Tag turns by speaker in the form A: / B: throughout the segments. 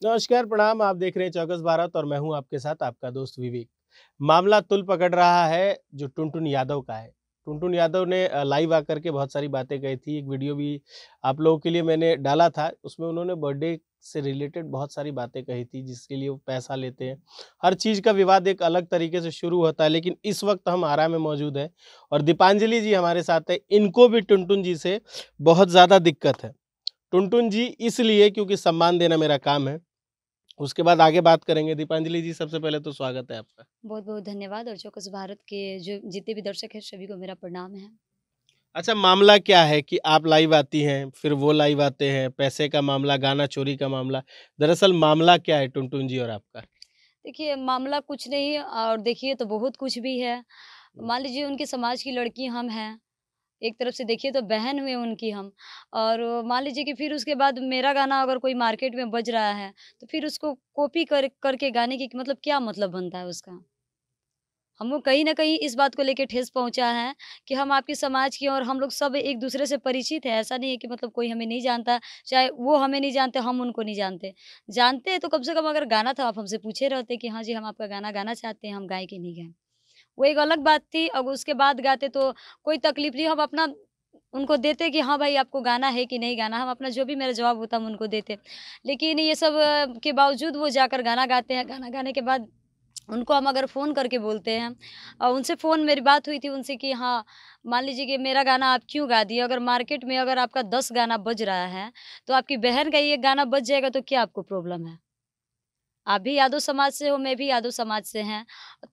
A: नमस्कार, प्रणाम। आप देख रहे हैं चौकस भारत और मैं हूं आपके साथ आपका दोस्त विवेक। मामला तुल पकड़ रहा है जो टुनटुन यादव का है। टुनटुन यादव ने लाइव आकर के बहुत सारी बातें कही थी। एक वीडियो भी आप लोगों के लिए मैंने डाला था। उसमें उन्होंने बर्थडे से रिलेटेड बहुत सारी बातें कही थी जिसके लिए वो पैसा लेते हैं। हर चीज़ का विवाद एक अलग तरीके से शुरू होता है, लेकिन इस वक्त हम आरा में मौजूद हैं और दीपांजलि जी हमारे साथ है। इनको भी टुनटुन जी से बहुत ज़्यादा दिक्कत है। टुनटुन जी इसलिए क्योंकि सम्मान देना मेरा काम है। उसके बाद आगे बात करेंगे। दीपांजलि जी, सबसे पहले तो स्वागत है आपका।
B: बहुत-बहुत धन्यवाद और चौकस भारत के जो जितने भी दर्शक हैं सभी को मेरा प्रणाम है।
A: अच्छा, मामला क्या है कि आप लाइव आती हैं, फिर वो लाइव आते हैं, पैसे का मामला, गाना चोरी का मामला। दरअसल मामला क्या है टुनटुन जी और आपका?
B: देखिए मामला कुछ नहीं और देखिए तो बहुत कुछ भी है।
A: हुँ।
B: मान लीजिए उनके समाज की लड़की हम हैं, एक तरफ से देखिए तो बहन हुए उनकी हम और मान लीजिए कि फिर उसके बाद मेरा गाना अगर कोई मार्केट में बज रहा है, तो फिर उसको कॉपी करके गाने की मतलब क्या मतलब बनता है उसका? हमको कहीं न कहीं इस बात को लेके ठेस पहुँचा है कि हम आपके समाज के और हम लोग सब एक-दूसरे से परिचित हैं। ऐसा नहीं है कि मतलब कोई हमें नहीं जानता, चाहे वो हमें नहीं जानते, हम उनको नहीं जानते। जानते हैं तो कम से कम अगर गाना था आप हमसे पूछे रहते कि हाँ जी, हम आपका गाना गाना चाहते हैं, हम गाएँ कि नहीं गाएँ। वो एक अलग बात थी, अब उसके बाद गाते तो कोई तकलीफ नहीं, हम अपना उनको देते कि हाँ भाई आपको गाना है कि नहीं गाना, हम अपना जो भी मेरा जवाब होता हम उनको देते। लेकिन ये सब के बावजूद वो जाकर गाना गाते हैं, गाना गाने के बाद उनको हम अगर फ़ोन करके बोलते हैं उनसे फ़ोन मेरी बात हुई थी उनसे कि हाँ, मान लीजिए कि मेरा गाना आप क्यों गा दिए? अगर मार्केट में अगर आपका 10 गाना बज रहा है, तो आपकी बहन का 1 गाना बज जाएगा तो क्या आपको प्रॉब्लम है? आप भी यादव समाज से हो, मैं भी यादव समाज से हैं।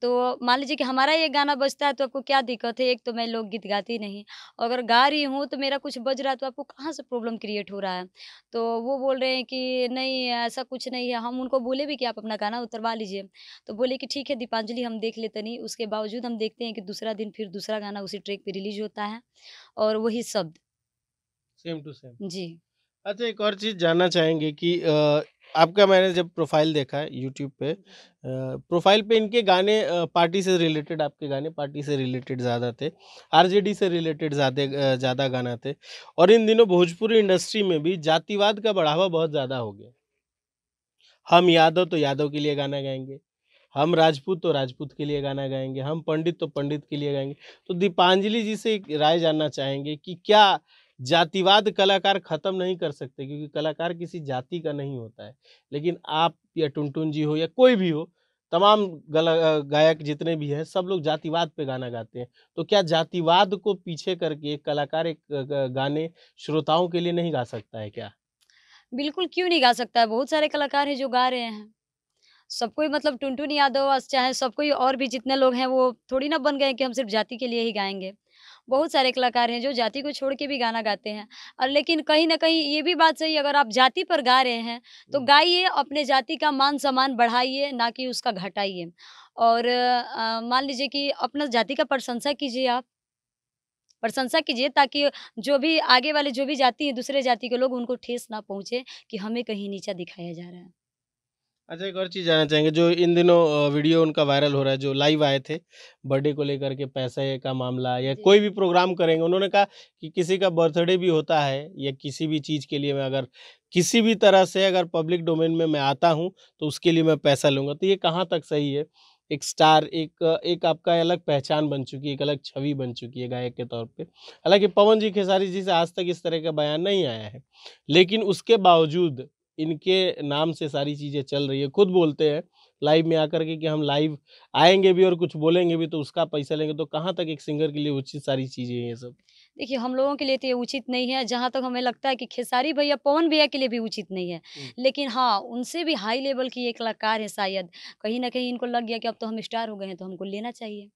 B: तो मान लीजिए कि हमारा ये गाना बजता है तो आपको क्या दिक्कत है? एक तो मैं लोकगीत गाती नहीं, अगर गा रही हूँ तो मेरा कुछ बज रहा है तो आपको कहाँ से प्रॉब्लम क्रिएट हो रहा है? तो वो बोल रहे हैं कि नहीं ऐसा कुछ नहीं है। हम उनको बोले भी कि आप अपना गाना उतरवा लीजिए। तो बोले कि ठीक है दीपांजलि हम देख लेते नहीं, उसके बावजूद हम देखते हैं कि दूसरा दिन फिर दूसरा गाना उसी ट्रैक पे रिलीज़ होता है और वही शब्द।
A: Same to same.
B: जी।
A: अच्छा, एक और चीज़ जानना चाहेंगे कि आपका मैंने जब प्रोफ़ाइल देखा है यूट्यूब पे, प्रोफ़ाइल पे इनके गाने पार्टी से रिलेटेड, आपके गाने पार्टी से रिलेटेड ज़्यादा थे। आरजेडी से रिलेटेड ज़्यादा गाना थे और इन दिनों भोजपुरी इंडस्ट्री में भी जातिवाद का बढ़ावा बहुत ज़्यादा हो गया। हम यादव तो यादव के लिए गाना गाएँगे, हम राजपूत तो राजपूत के लिए गाना गाएँगे, हम पंडित तो पंडित के लिए गाएँगे। तो दीपांजलि जी से एक राय जानना चाहेंगे कि क्या जातिवाद कलाकार ख़त्म नहीं कर सकते? क्योंकि कलाकार किसी जाति का नहीं होता है। लेकिन आप या टुनटुन जी हो या कोई भी हो, तमाम गायक जितने भी हैं, सब लोग जातिवाद पे गाना गाते हैं। तो क्या जातिवाद को पीछे करके एक कलाकार एक गाने श्रोताओं के लिए नहीं गा सकता है क्या?
B: बिल्कुल, क्यों नहीं गा सकता है? बहुत सारे कलाकार हैं जो गा रहे हैं। सब कोई मतलब टुनटुन यादव चाहे सब कोई और भी जितने लोग हैं वो थोड़ी ना बन गए कि हम सिर्फ़ जाति के लिए ही गाएँगे। बहुत सारे कलाकार हैं जो जाति को छोड़ के भी गाना गाते हैं। लेकिन कहीं न कहीं ये भी बात सही है अगर आप जाति पर गा रहे हैं, तो
A: हुँ।
B: गाइए अपने जाति का मान-सम्मान बढ़ाइए, ना कि उसका घटाइए। और मान लीजिए कि अपना जाति का प्रशंसा कीजिए आप। प्रशंसा कीजिए ताकि जो भी आगे वाले जो भी जाति है, दूसरे जाति के लोग उनको ठेस ना पहुँचे कि हमें कहीं नीचा दिखाया जा रहा है।
A: अच्छा, एक और चीज़ जानना चाहेंगे जो इन दिनों वीडियो उनका वायरल हो रहा है, जो लाइव आए थे, बर्थडे को लेकर के पैसे का मामला या
B: जी।
A: कोई भी प्रोग्राम करेंगे, उन्होंने कहा कि किसी का बर्थडे भी होता है या किसी भी चीज़ के लिए मैं अगर किसी भी तरह से अगर पब्लिक डोमेन में मैं आता हूँ, तो उसके लिए मैं पैसा लूँगा। तो ये कहाँ तक सही है? एक स्टार, एक आपका अलग पहचान बन चुकी है, एक अलग छवि बन चुकी है गायक के तौर पे। हालाँकि पवन जी खेसारी जी से आज तक इस तरह का बयान नहीं आया है, लेकिन उसके बावजूद इनके नाम से सारी चीज़ें चल रही है। खुद बोलते हैं लाइव में आकर के कि हम लाइव आएँगे भी और कुछ बोलेंगे भी तो उसका पैसा लेंगे, तो कहाँ तक एक सिंगर के लिए उचित सारी चीज़ें हैं ये सब?
B: देखिए, हम लोगों के लिए तो ये उचित नहीं है, जहाँ तक हमें लगता है कि खेसारी भैया, पवन भैया के लिए भी उचित नहीं है।
A: हुँ।
B: लेकिन हाँ, उनसे भी हाई लेवल की ये कलाकार हैं शायद, कहीं न कहीं इनको लग गया कि अब तो हम स्टार हो गए हैं, तो हमको लेना चाहिए।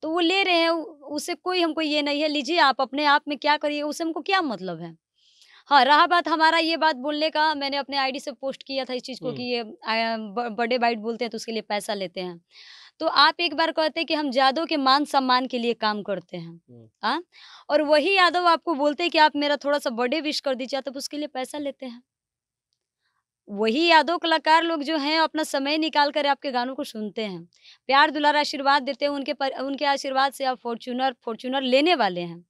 B: तो वो ले रहे हैं, उससे कोई हमको ये नहीं है, लीजिए आप अपने आप में क्या करिए, उससे हमको क्या मतलब है। हाँ, रहा बात हमारा ये बात बोलने का, मैंने अपने आईडी से पोस्ट किया था इस चीज़ को कि
A: हुँ।
B: ये बर्थडे बाइट बोलते हैं, तो उसके लिए पैसा लेते हैं। तो आप एक बार कहते हैं कि हम यादव के मान-सम्मान के लिए काम करते हैं।
A: हुँ।
B: हाँ? और वही यादव आपको बोलते हैं कि आप मेरा थोड़ा-सा बर्थडे विश कर दीजिए, तब उसके लिए पैसा लेते हैं। वही यादव कलाकार लोग जो हैं अपना समय निकाल कर आपके गानों को सुनते हैं। प्यार दुलार आशीर्वाद देते हैं, उनके आशीर्वाद से आप फॉर्च्यूनर फॉर्च्यूनर लेने वाले हैं।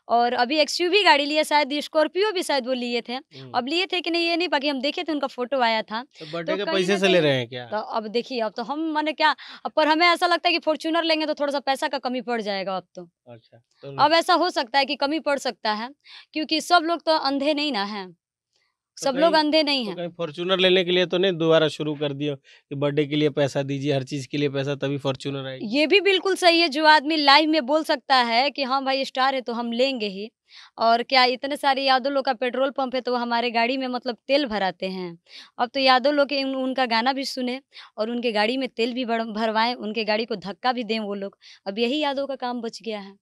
B: और अभी एक्सयूवी गाड़ी लिए, शायद स्कॉर्पियो भी शायद वो लिए थे।
A: हुँ।
B: अब लिए थे कि नहीं ये नहीं, बाकी हम देखे थे उनका फ़ोटो आया था।
A: तो बर्थडे
B: तो
A: के
B: कहीं
A: पैसे
B: न
A: से ले
B: कहीं
A: रहे हैं क्या?
B: तो अब देखिए, अब तो हम माने क्या, अब पर हमें ऐसा लगता है कि फ़ॉर्च्यूनर लेंगे तो थोड़ा-सा पैसा का कमी पड़ जाएगा अब तो।
A: अच्छा, तो
B: अब ऐसा हो सकता है कि कमी पड़ सकता है, क्योंकि सब लोग तो अंधे नहीं ना हैं,
A: तो
B: सब लोग
A: कहीं
B: अंधे नहीं
A: तो
B: हैं।
A: कहीं फॉर्च्यूनर लेने के लिए तो नहीं दोबारा शुरू कर दिया कि बर्थडे के लिए पैसा दीजिए, हर चीज़ के लिए पैसा तभी फॉर्च्यूनर आएगी?
B: ये भी बिल्कुल सही है, जो आदमी लाइव में बोल सकता है कि हाँ भाई स्टार है तो हम लेंगे ही। और क्या इतने सारे यादव लोग का पेट्रोल पंप है तो वो हमारे गाड़ी में मतलब तेल भराते हैं। अब तो यादव लोग के उनका गाना भी सुने और उनके गाड़ी में तेल भी भरवाएँ, उनके गाड़ी को धक्का भी दें वो लोग। अब यही यादव का काम बच गया है।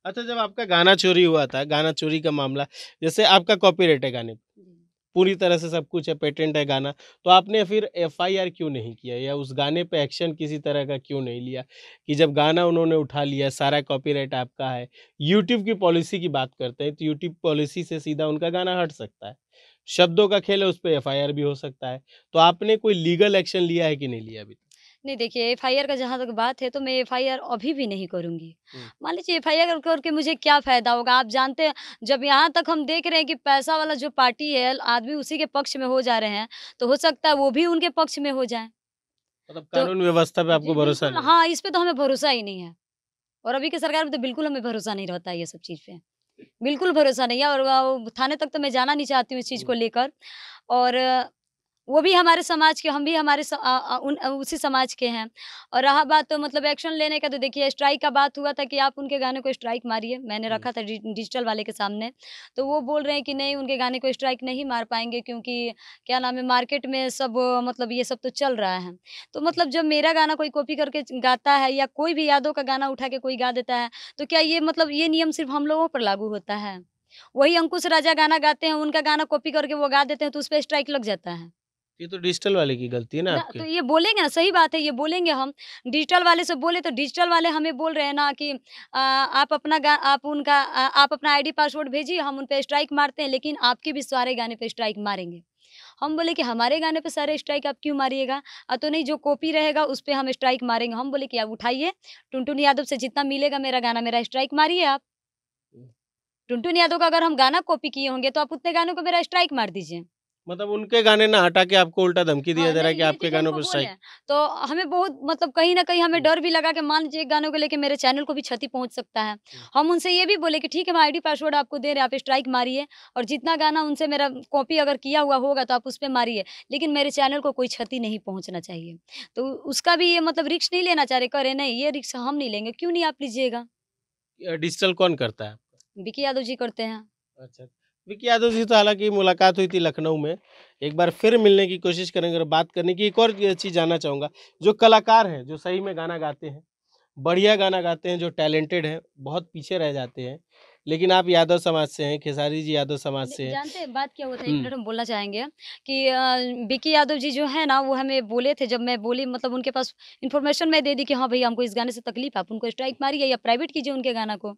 A: अच्छा, जब आपका गाना चोरी हुआ था, गाना चोरी का मामला, जैसे आपका कॉपीराइट है गाने पे,
B: जी।
A: पूरी तरह से सब कुछ है, पेटेंट है गाना, तो आपने फिर एफआईआर क्यों नहीं किया या उस गाने पे एक्शन किसी तरह का क्यों नहीं लिया? कि जब गाना उन्होंने उठा लिया, सारा कॉपीराइट आपका है, यूट्यूब की पॉलिसी की बात करते हैं, तो यूट्यूब पॉलिसी से सीधा उनका गाना हट सकता है। शब्दों का खेल है, उस पे एफआईआर भी हो सकता है। तो आपने कोई लीगल एक्शन लिया है कि नहीं लिया अभी तक?
B: नहीं देखिए, एफआईआर का जहाँ तक बात है तो मैं एफआईआर अभी भी नहीं करूँगी।
A: हुँ।
B: मान लीजिए एफआईआर करके मुझे क्या फ़ायदा होगा? आप जानते हैं, जब यहाँ तक हम देख रहे हैं कि पैसा वाला जो पार्टी है, आदमी उसी के पक्ष में हो जा रहे हैं, तो हो सकता है वो भी उनके पक्ष में हो जाएँ।
A: मतलब
B: तो
A: कानून व्यवस्था पे
B: जी,
A: आपको भरोसा
B: बिल्कुल
A: नहीं है?
B: हाँ, इस पे तो हमें भरोसा ही नहीं है और अभी की सरकार में तो बिल्कुल हमें भरोसा नहीं रहता है ये सब चीज़ पे। बिल्कुल भरोसा नहीं है और थाने तक तो मैं जाना नहीं चाहती हूँ इस चीज़ को
A: हुँ।
B: लेकर। और वो भी हमारे समाज के, हम भी हमारे उसी समाज के हैं। और रहा बात तो मतलब एक्शन लेने का, तो देखिए स्ट्राइक का बात हुआ था कि आप उनके गाने को स्ट्राइक मारिए, मैंने
A: हुँ।
B: रखा था डिजिटल वाले के सामने। तो वो बोल रहे हैं कि नहीं, उनके गाने को स्ट्राइक नहीं मार पाएँगे क्योंकि क्या नाम है, मार्केट में सब मतलब ये सब तो चल रहा है। तो मतलब जब मेरा गाना कोई कॉपी करके गाता है या कोई भी यादव का गाना उठा के कोई गा देता है, तो क्या ये मतलब ये नियम सिर्फ़ हम लोगों पर लागू होता है? वही अंकुश राजा गाना गाते हैं, उनका गाना कॉपी करके वो गा देते हैं, तो उसपे स्ट्राइक लग जाता है।
A: ये तो डिजिटल वाले की गलती है ना
B: ना
A: आपके?
B: तो ये बोलेंगे ना, सही बात है, ये बोलेंगे हम। डिजिटल वाले से बोले तो डिजिटल वाले हमें बोल रहे हैं ना कि आप अपना आईडी पासवर्ड भेजिए, हम उन पे स्ट्राइक मारते हैं, लेकिन आपके भी सारे गाने पे स्ट्राइक मारेंगे। हम बोले कि हमारे गाने पे सारे स्ट्राइक आप क्यों मारिएगा? तो नहीं, जो कॉपी रहेगा उस पे हम स्ट्राइक मारेंगे। हम बोले कि आप उठाइए, टुनटुन यादव से जितना मिलेगा मेरा गाना, मेरा स्ट्राइक मारिए आप।
A: हुँ।
B: टुनटुन यादव का अगर हम गाना कॉपी किए होंगे तो आप उतने गानों को मेरा स्ट्राइक मार दीजिए।
A: मतलब उनके गाने ना हटा के आपको उल्टा धमकी दिया
B: हाँ,
A: जा रहा है
B: नहीं
A: कि
B: ये
A: आपके
B: चीज़
A: गानों
B: हमको
A: पे
B: बोले
A: स्ट्राइक।
B: हैं। तो हमें बहुत मतलब कहीं न कहीं हमें
A: हुँ।
B: डर भी लगा कि मान लीजिए एक गानों को लेके मेरे चैनल को भी क्षति पहुँच सकता है।
A: हुँ।
B: हम उनसे ये भी बोले कि ठीक है, हम आईडी पासवर्ड आपको दे रहे हैं, आप स्ट्राइक मारिए और जितना गाना उनसे मेरा कॉपी अगर किया हुआ होगा तो आप उस पे मारिए, लेकिन मेरे चैनल को कोई क्षति नहीं पहुँचना चाहिए। तो उसका भी ये मतलब रिस्क नहीं लेना चाह रहे, कह रहे नहीं ये रिस्क हम नहीं लेंगे, क्यों नहीं आप लीजिएगा?
A: डिजिटल कौन करता है आपका?
B: विकी यादव जी करते हैं।
A: अच्छा। विकी यादव जी तो हालाँकि मुलाकात हुई थी लखनऊ में। एक बार फिर मिलने की कोशिश करेंगे और बात करने की। एक और चीज़ जानना चाहूँगा, जो कलाकार हैं, जो सही में गाना गाते हैं, बढ़िया गाना गाते हैं, जो टैलेंटेड हैं, बहुत पीछे रह जाते हैं। लेकिन आप यादव समाज से हैं, खेसारी जी यादव समाज से
B: नहीं,
A: हैं।
B: जानते हैं बात क्या होता है? 1
A: हुँ।
B: मिनट हम बोलना चाहेंगे कि विकी यादव जी जो है ना, वो हमें बोले थे, जब मैं बोली मतलब उनके पास इन्फॉर्मेशन मैं दे दी कि हाँ भई, हमको इस गाने से तकलीफ़ है, आप उनको स्ट्राइक मारिए या प्राइवेट कीजिए उनके गाना को।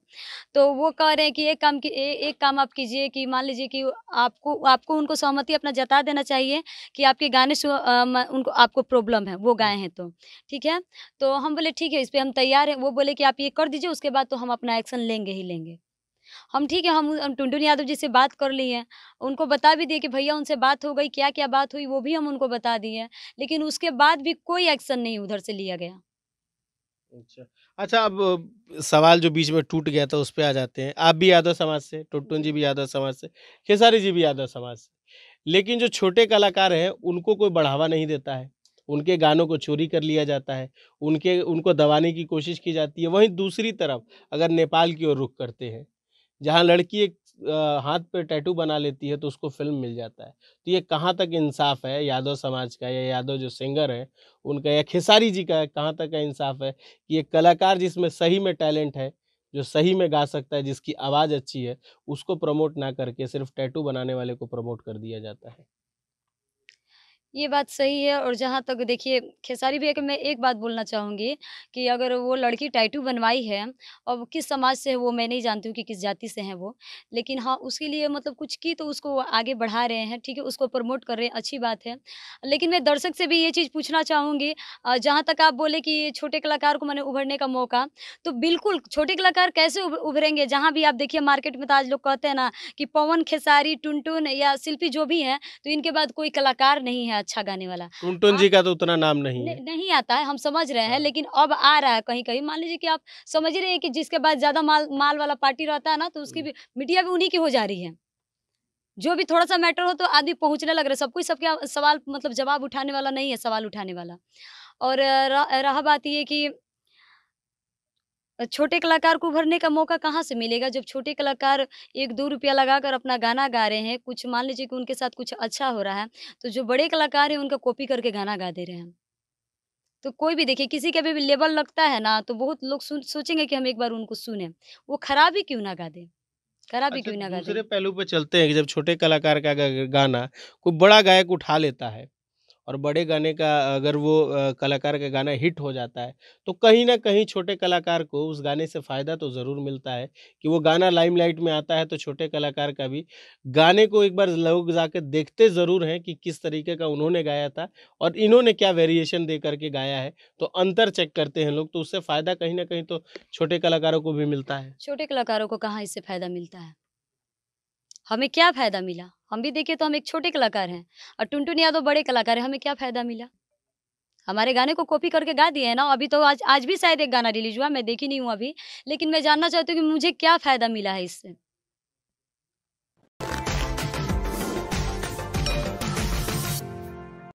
B: तो वो कह रहे हैं कि एक काम आप कीजिए कि मान लीजिए कि आपको आपको उनको सहमति अपना जता देना चाहिए कि आपके गाने से उनको आपको प्रॉब्लम है, वो
A: हुँ।
B: गाए हैं तो। ठीक है? तो हम बोले ठीक है, इस पे हम तैयार हैं। वो बोले कि आप ये कर दीजिए, उसके बाद तो हम अपना एक्शन लेंगे ही लेंगे। हम ठीक है, हम टुनटुन यादव जी से बात कर लिए हैं। उनको बता भी दिए कि भैया उनसे बात हो गई, क्या-क्या बात हुई वो भी हम उनको बता दिए हैं। लेकिन उसके बाद भी कोई एक्शन नहीं उधर से लिया गया।
A: अच्छा। अच्छा, अब सवाल जो बीच में टूट गया था उस पे आ जाते हैं। आप भी यादव समाज से, टुनटुन
B: जी।
A: जी भी यादव समाज से, खेसारी जी भी यादव समाज से। लेकिन जो छोटे कलाकार हैं उनको कोई बढ़ावा नहीं देता है। उनके गानों को चोरी कर लिया जाता है, उनको दबाने की कोशिश की जाती है। वहीं दूसरी तरफ अगर नेपाल की ओर रुख करते हैं, जहाँ लड़की एक हाथ पे टैटू बना लेती है तो उसको फ़िल्म मिल जाता है। तो ये कहाँ तक इंसाफ़ है यादव समाज का या यादव जो सिंगर हैं उनका या खेसारी जी का कहाँ तक का इंसाफ़ है कि एक कलाकार जिसमें सही में टैलेंट है, जो सही में गा सकता है, जिसकी आवाज़ अच्छी है, उसको प्रमोट ना करके सिर्फ़ टैटू बनाने वाले को प्रमोट कर दिया जाता है।
B: ये बात सही है और जहाँ तक देखिए खेसारी भैया की मैं एक बात बोलना चाहूँगी कि अगर वो लड़की टैटू बनवाई है, अब किस समाज से है वो मैं नहीं जानती हूँ कि किस जाति से है वो। लेकिन हाँ, उसके लिए मतलब कुछ की तो उसको आगे बढ़ा रहे हैं, ठीक है? उसको प्रमोट कर रहे हैं, अच्छी बात है। लेकिन मैं दर्शक से भी ये चीज़ पूछना चाहूँगी जहाँ तक आप बोले कि छोटे कलाकार को माने उभरने का मौका, तो बिल्कुल छोटे कलाकार कैसे उभरेंगे? जहाँ भी आप देखिए मार्केट में तो आज लोग कहते हैं ना कि पवन खेसारी, टुनटुन या शिल्पी जो भी हैं तो इनके बाद कोई कलाकार नहीं है अच्छा गाने वाला।
A: टुनटुन
B: आप
A: जी का तो उतना नाम नहीं है।
B: नहीं आता है, हम समझ रहे हैं,
A: हाँ।
B: लेकिन अब आ रहा है कहीं-कहीं। मान लीजिए कि आप समझ ही रहे हैं कि जिसके पास ज़्यादा माल माल वाला पार्टी रहता है ना, तो उसकी
A: हुँ।
B: भी मीडिया भी उन्हीं की हो जा रही है। जो भी थोड़ा-सा मैटर हो तो आदमी पहुँचने लग रहा है। सब कोई सबके सवाल मतलब जवाब उठाने वाला नहीं है, सवाल उठाने वाला। और रहा बात ये कि छोटे कलाकार को उभरने का मौका कहाँ से मिलेगा? जब छोटे कलाकार 1-2 रुपया लगाकर अपना गाना गा रहे हैं, कुछ मान लीजिए कि उनके साथ कुछ अच्छा हो रहा है, तो जो बड़े कलाकार हैं उनका कॉपी करके गाना गा दे रहे हैं। तो कोई भी देखिए किसी का भी लेवल लगता है ना, तो बहुत लोग सोचेंगे कि हम एक बार उनको सुनें। वो खराब ही क्यों ना गा दें, खराब ही
A: अच्छा,
B: क्यों ना गा दें।
A: दूसरे पहलू पे चलते हैं कि जब छोटे कलाकार का गाना कोई बड़ा गायक उठा लेता है और बड़े गाने का अगर वो कलाकार का गाना हिट हो जाता है, तो कहीं न कहीं छोटे कलाकार को उस गाने से फ़ायदा तो ज़रूर मिलता है कि वो गाना लाइमलाइट में आता है, तो छोटे कलाकार का भी गाने को एक बार लोग जाके देखते ज़रूर हैं कि किस तरीके का उन्होंने गाया था और इन्होंने क्या वेरिएशन दे कर के गाया है, तो अंतर चेक करते हैं लोग, तो उससे फ़ायदा कहीं न कहीं तो छोटे कलाकारों को भी मिलता है।
B: छोटे कलाकारों को कहाँ इससे फ़ायदा मिलता है? हमें क्या फ़ायदा मिला? हम भी देखिए तो हम एक छोटे कलाकार हैं और टुनटुन यादव बड़े कलाकार हैं, हमें क्या फ़ायदा मिला? हमारे गाने को कॉपी करके गा दिए हैं ना, अभी तो आज आज भी शायद एक गाना रिलीज़ हुआ, मैं देखी नहीं हूँ अभी। लेकिन मैं जानना चाहती हूँ कि मुझे क्या फ़ायदा मिला है इससे?